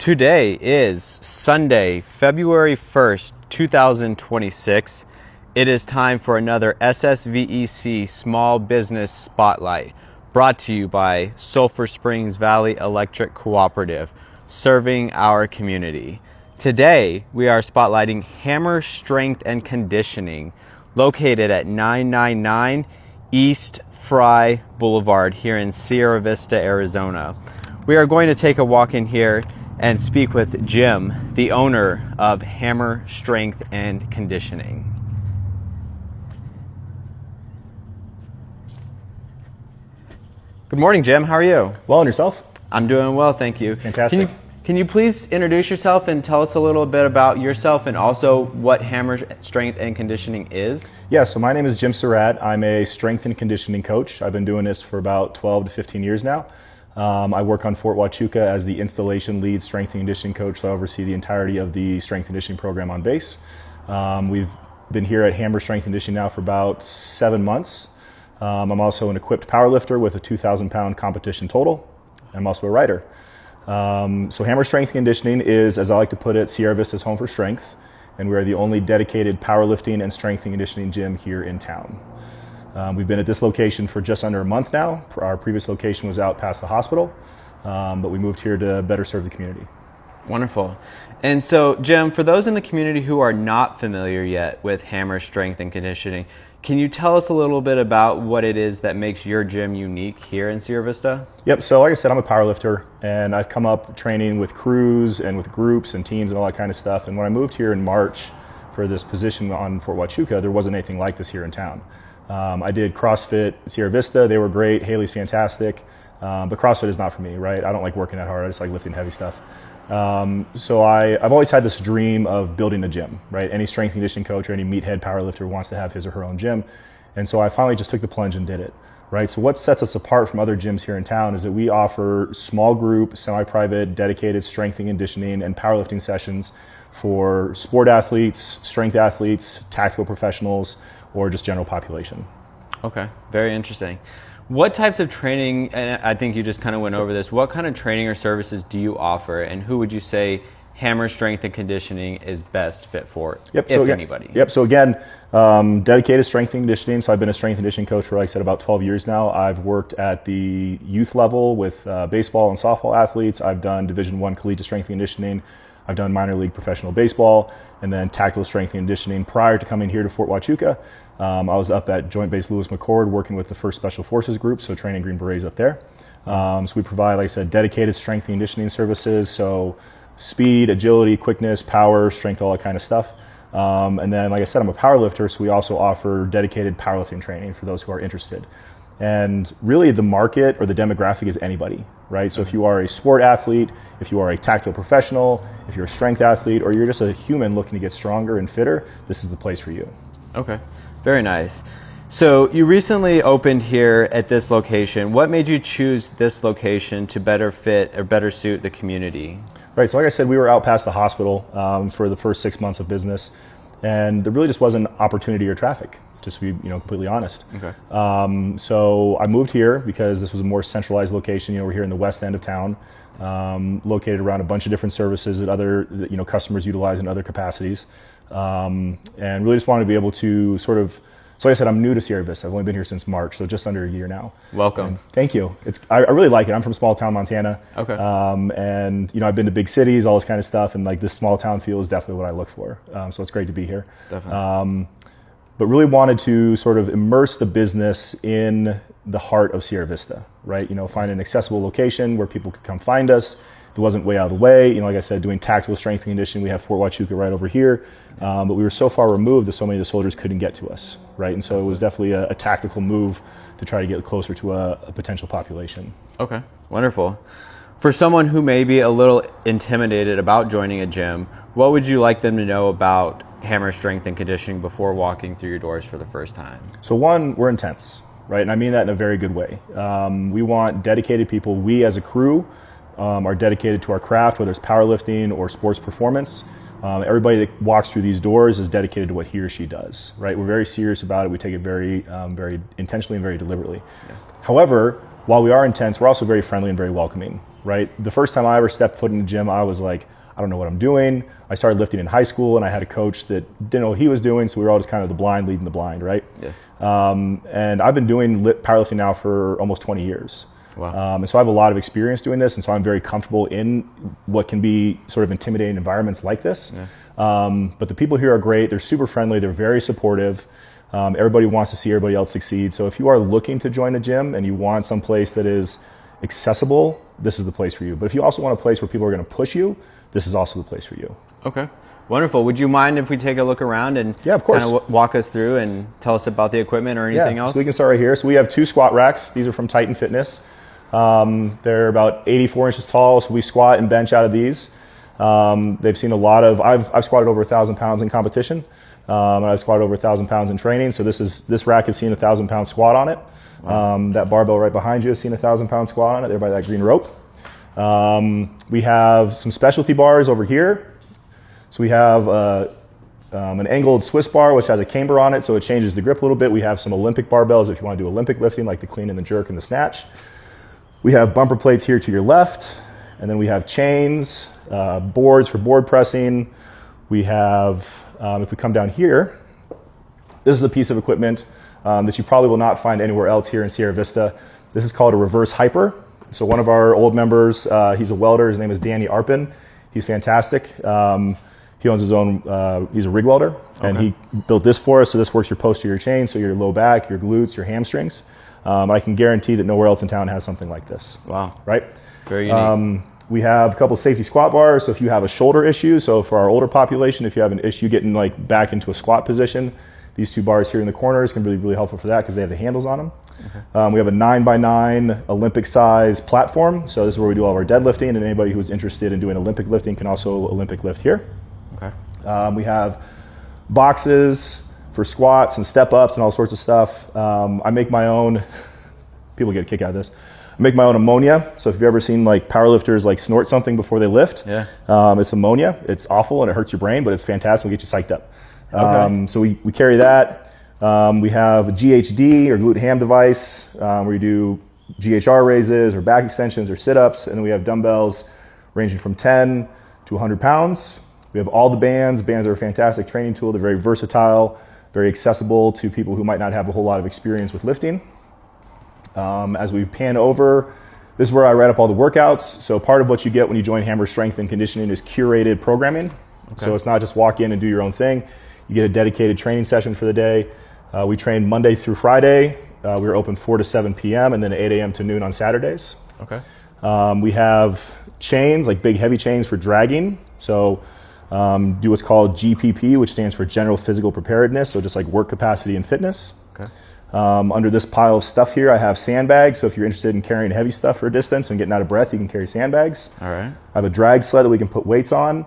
Today is Sunday, February 1st, 2026. It is time for another SSVEC Small Business Spotlight, brought to you by Sulphur Springs Valley Electric Cooperative, serving our community. Today, we are spotlighting Hammer Strength and Conditioning, located at 999 East Fry Boulevard here in Sierra Vista, Arizona. We are going to take a walk in here and speak with Jim, the owner of Hammer Strength and Conditioning. Good morning, Jim. How are you? Well, and yourself? I'm doing well, thank you. Fantastic. Can you please introduce yourself and tell us a little bit about yourself and also what Hammer Strength and Conditioning is? Yeah, so my name is Jim Seratt. I'm a strength and conditioning coach. I've been doing this for about 12 to 15 years now. I work on Fort Huachuca as the installation lead strength and conditioning coach, so I oversee the entirety of the strength and conditioning program on base. We've been here at Hammer Strength and Conditioning now for about 7 months. I'm also an equipped powerlifter with a 2,000-pound competition total. I'm also a writer. So Hammer Strength and Conditioning is, as I like to put it, Sierra Vista's home for strength, and we are the only dedicated powerlifting and strength and conditioning gym here in town. We've been at this location for just under a month now. Our previous location was out past the hospital, but we moved here to better serve the community. Wonderful. And so, Jim, for those in the community who are not familiar yet with Hammer Strength and Conditioning, can you tell us a little bit about what it is that makes your gym unique here in Sierra Vista? Yep, so like I said, I'm a powerlifter, and I've come up training with crews and with groups and teams and all that kind of stuff. And when I moved here in March for this position on Fort Huachuca, there wasn't anything like this here in town. I did CrossFit Sierra Vista. They were great. Haley's fantastic. But CrossFit is not for me, right? I don't like working that hard. I just like lifting heavy stuff. So I've always had this dream of building a gym, right? Any strength and conditioning coach or any meathead powerlifter wants to have his or her own gym. And so I finally just took the plunge and did it, right? So what sets us apart from other gyms here in town is that we offer small group, semi-private, dedicated strength and conditioning and powerlifting sessions for sport athletes, strength athletes, tactical professionals, or just general population. Okay, very interesting. What types of training, and I think you just kind of went over this, what kind of training or services do you offer, and who would you say Hammer Strength and Conditioning is best fit for, anybody? Yep, so again, dedicated strength and conditioning. So I've been a strength and conditioning coach for, like I said, about 12 years now. I've worked at the youth level with baseball and softball athletes. I've done Division I collegiate strength and conditioning. I've done minor league professional baseball and then tactical strength and conditioning. Prior to coming here to Fort Huachuca, I was up at Joint Base Lewis McChord working with the 1st Special Forces Group, so training Green Berets up there. So we provide, like I said, dedicated strength and conditioning services, so speed, agility, quickness, power, strength, all that kind of stuff. And then, like I said, I'm a power lifter, so we also offer dedicated powerlifting training for those who are interested. And really the market or the demographic is anybody, right? So if you are a sport athlete, if you are a tactical professional, if you're a strength athlete, or you're just a human looking to get stronger and fitter, this is the place for you. Okay, very nice. So you recently opened here at this location. What made you choose this location to better fit or better suit the community? Right, so like I said, we were out past the hospital for the first 6 months of business, and there really just wasn't opportunity or traffic, just to be completely honest. Okay. So I moved here because this was a more centralized location. We're here in the west end of town, located around a bunch of different services that other customers utilize in other capacities, and really just wanted to be able to sort of. So like I said, I'm new to Sierra Vista. I've only been here since March, so just under a year now. Welcome. And thank you. I really like it. I'm from small town Montana. Okay. And I've been to big cities, all this kind of stuff, and like this small town feel is definitely what I look for. So it's great to be here. Definitely. But really wanted to sort of immerse the business in the heart of Sierra Vista, right? Find an accessible location where people could come find us. It wasn't way out of the way. Like I said, doing tactical strength and conditioning. We have Fort Huachuca right over here. But we were so far removed that so many of the soldiers couldn't get to us, right? And so it was definitely a tactical move to try to get closer to a potential population. Okay, wonderful. For someone who may be a little intimidated about joining a gym, what would you like them to know about Hammer Strength and Conditioning before walking through your doors for the first time? So one, we're intense, right? And I mean that in a very good way. We want dedicated people. We as a crew are dedicated to our craft, whether it's powerlifting or sports performance. Everybody that walks through these doors is dedicated to what he or she does, right? We're very serious about it. We take it very, very intentionally and very deliberately. Yeah. However, while we are intense, we're also very friendly and very welcoming, right? The first time I ever stepped foot in the gym, I was like, I don't know what I'm doing. I started lifting in high school, and I had a coach that didn't know what he was doing, so we were all just kind of the blind leading the blind, right? Yes. And I've been doing powerlifting now for almost 20 years. Wow. And so I have a lot of experience doing this, and so I'm very comfortable in what can be sort of intimidating environments like this. Yeah. But the people here are great. They're super friendly. They're very supportive. Everybody wants to see everybody else succeed. So if you are looking to join a gym and you want some place that is accessible, this is the place for you. But if you also want a place where people are going to push you, this is also the place for you. Okay. Wonderful. Would you mind if we take a look around and yeah, of course. kind of walk us through and tell us about the equipment or anything else? So we can start right here. So we have 2 squat racks. These are from Titan Fitness. They're about 84 inches tall, so we squat and bench out of these. They've seen a lot of, I've squatted over 1,000 pounds in competition, and I've squatted over 1,000 pounds in training. So this rack has seen a 1,000-pound squat on it. Wow. That barbell right behind you has seen a 1,000-pound squat on it, there by that green rope. We have some specialty bars over here. So we have an angled Swiss bar, which has a camber on it, so it changes the grip a little bit. We have some Olympic barbells if you want to do Olympic lifting, like the clean and the jerk and the snatch. We have bumper plates here to your left, and then we have chains, boards for board pressing. We have, if we come down here, this is a piece of equipment that you probably will not find anywhere else here in Sierra Vista. This is called a reverse hyper. So one of our old members, he's a welder, his name is Danny Arpin. He's fantastic. He owns his own, he's a rig welder, and he built this for us. So this works your posterior chain, so your low back, your glutes, your hamstrings. I can guarantee that nowhere else in town has something like this. Wow. Right? Very unique. We have a couple safety squat bars. So if you have a shoulder issue, so for our older population, if you have an issue getting like back into a squat position, these 2 bars here in the corners can be really helpful for that because they have the handles on them. Okay. We have a 9x9 Olympic size platform. So this is where we do all of our deadlifting, and anybody who's interested in doing Olympic lifting can also Olympic lift here. Okay. We have boxes for squats and step ups and all sorts of stuff. I make my own, people get a kick out of this. I make my own ammonia. So if you've ever seen like powerlifters like snort something before they lift, it's ammonia. It's awful and it hurts your brain, but it's fantastic. It'll get you psyched up. Okay. So we carry that. We have a GHD or glute ham device where we do GHR raises or back extensions or sit-ups. And then we have dumbbells ranging from 10 to 100 pounds. We have all the bands. Bands are a fantastic training tool. They're very versatile, very accessible to people who might not have a whole lot of experience with lifting. As we pan over, this is where I write up all the workouts. So part of what you get when you join Hammer Strength and Conditioning is curated programming. Okay. So it's not just walk in and do your own thing. You get a dedicated training session for the day. We train Monday through Friday. We're open 4 to 7 p.m. and then 8 a.m. to noon on Saturdays. Okay. We have chains, like big heavy chains for dragging. So do what's called GPP, which stands for General Physical Preparedness. So just like work capacity and fitness. Okay. Under this pile of stuff here, I have sandbags. So if you're interested in carrying heavy stuff for a distance and getting out of breath, you can carry sandbags. All right. I have a drag sled that we can put weights on.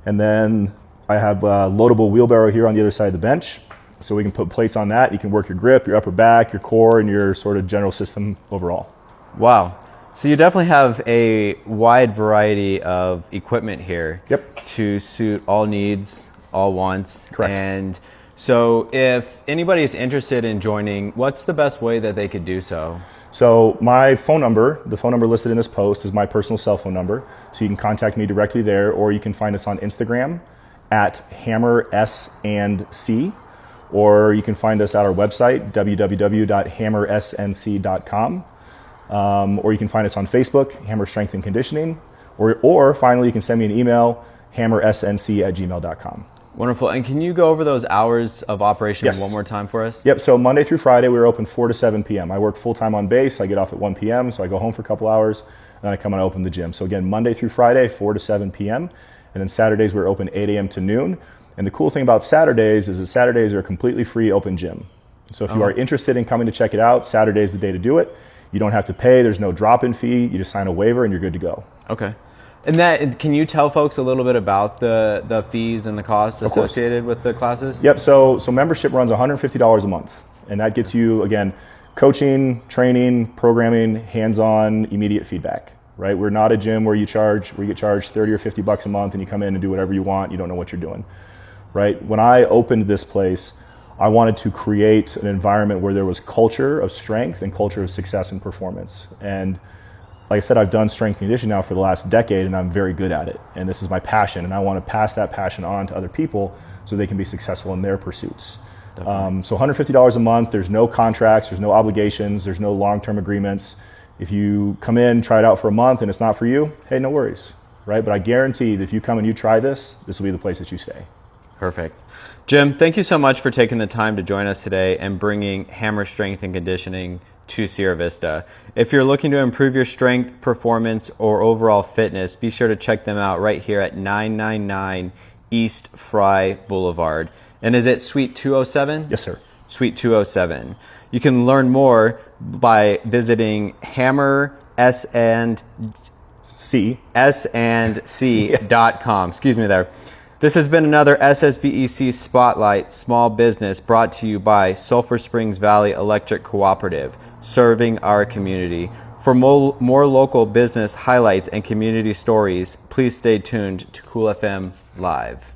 And then I have a loadable wheelbarrow here on the other side of the bench. So we can put plates on that. You can work your grip, your upper back, your core, and your sort of general system overall. Wow. So you definitely have a wide variety of equipment here. Yep. To suit all needs, all wants. Correct. And so if anybody is interested in joining, what's the best way that they could do so? So my phone number, the phone number listed in this post, is my personal cell phone number. So you can contact me directly there, or you can find us on Instagram at HammerSNC, or you can find us at our website, www.hammersnc.com, or you can find us on Facebook, Hammer Strength and Conditioning, or finally you can send me an email, hammersnc@gmail.com. Wonderful. And can you go over those hours of operation one more time for us? Yep. So Monday through Friday, we're open 4 to 7 p.m. I work full-time on base. I get off at 1 p.m., so I go home for a couple hours, and then I come and open the gym. So again, Monday through Friday, 4 to 7 p.m., and then Saturdays we're open 8 a.m. to noon. And the cool thing about Saturdays is that Saturdays are a completely free open gym. So if you are interested in coming to check it out, Saturday's the day to do it. You don't have to pay. There's no drop-in fee. You just sign a waiver and you're good to go. Okay. And that, can you tell folks a little bit about the fees and the costs associated with the classes? Yep. So membership runs $150 a month, and that gets you, again, coaching, training, programming, hands-on, immediate feedback. Right? We're not a gym where you get charged $30 or $50 a month and you come in and do whatever you want. You don't know what you're doing. Right? When I opened this place, I wanted to create an environment where there was culture of strength and culture of success and performance. And like I said, I've done strength and conditioning now for the last decade, and I'm very good at it. And this is my passion, and I want to pass that passion on to other people so they can be successful in their pursuits. So $150 a month. There's no contracts, there's no obligations, there's no long-term agreements. If you come in, try it out for a month, and it's not for you, hey, no worries, right? But I guarantee that if you come and you try this, this will be the place that you stay. Perfect. Jim, thank you so much for taking the time to join us today and bringing Hammer Strength and Conditioning to Sierra Vista. If you're looking to improve your strength, performance, or overall fitness, be sure to check them out right here at 999 East Fry Boulevard. And is it Suite 207? Yes, sir. Suite 207. You can learn more by visiting hammersandc.com. Excuse me there. This has been another SSVEC Spotlight Small Business brought to you by Sulphur Springs Valley Electric Cooperative, serving our community. For more local business highlights and community stories, please stay tuned to Cool FM Live.